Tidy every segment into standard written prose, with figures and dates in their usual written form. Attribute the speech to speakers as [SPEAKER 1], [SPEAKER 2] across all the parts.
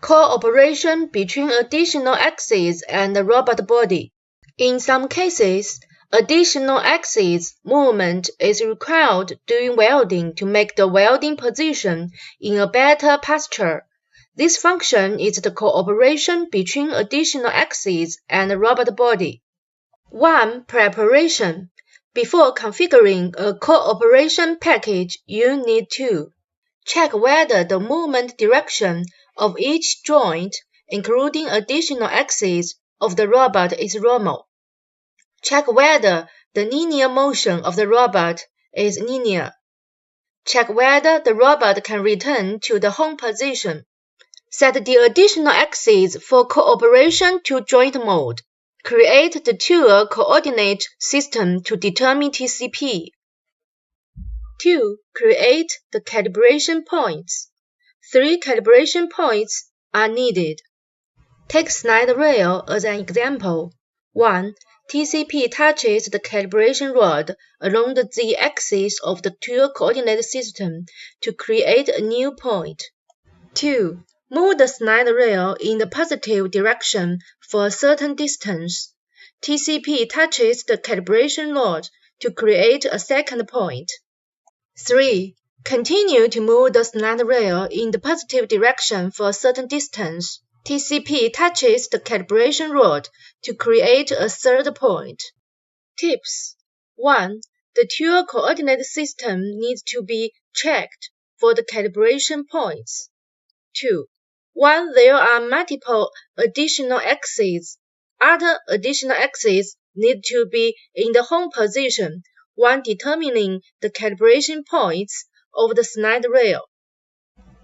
[SPEAKER 1] Cooperation between additional axes and the robot body. In some cases, additional axis movement is required during welding to make the welding position in a better posture. This function is the cooperation between additional axes and the robot body. 1. Preparation. Before configuring a cooperation package, you need to check whether the movement direction of each joint, including additional axes, of the robot is normal. Check whether the linear motion of the robot is linear. Check whether the robot can return to the home position. Set the additional axes for cooperation to joint mode. Create the tool coordinate system to determine TCP. 2. Create the calibration points. 3 calibration points are needed. Take slide rail as an example. 1. TCP touches the calibration rod along the z-axis of the tool coordinate system to create a new point. 2. Move the slide rail in the positive direction for a certain distance. TCP touches the calibration rod to create a second point. 3. Continue to move the slide rail in the positive direction for a certain distance. TCP touches the calibration rod to create a third point. Tips. 1. The tool coordinate system needs to be checked for the calibration points. 2. When there are multiple additional axes, other additional axes need to be in the home position when determining the calibration points of the slide rail.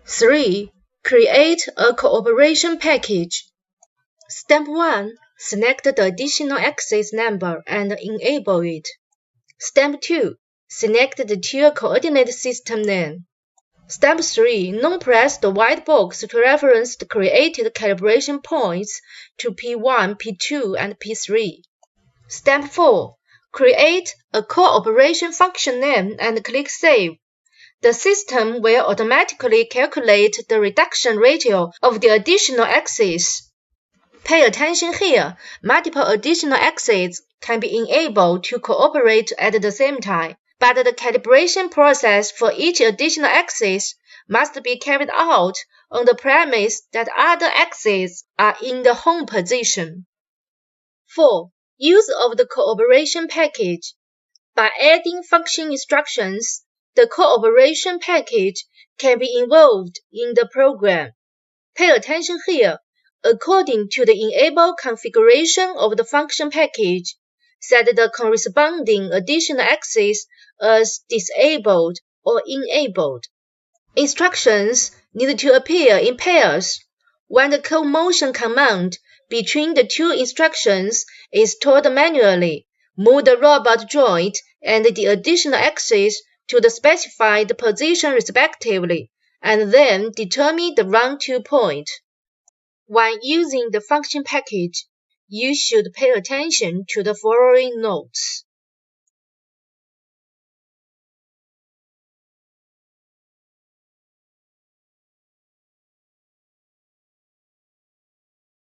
[SPEAKER 1] 3. Create a cooperation package. Step 1. Select the additional axis number and enable it. Step 2. Select the tool coordinate system name. Step 3. Non-press the white box to reference the created calibration points to P1, P2, and P3. Step 4. Create a cooperation function name and click Save. The system will automatically calculate the reduction ratio of the additional axes. Pay attention here. Multiple additional axes can be enabled to cooperate at the same time, but the calibration process for each additional axis must be carried out on the premise that other axes are in the home position. 4. Use of the cooperation package. By adding function instructions, the cooperation package can be involved in the program. Pay attention here. According to the enable configuration of the function package, set the corresponding additional axis as disabled or enabled. Instructions need to appear in pairs. When the co-motion command between the two instructions is told manually, move the robot joint and the additional axis to the specified position respectively, and then determine the run-to point. When using the function package, you should pay attention to the following notes.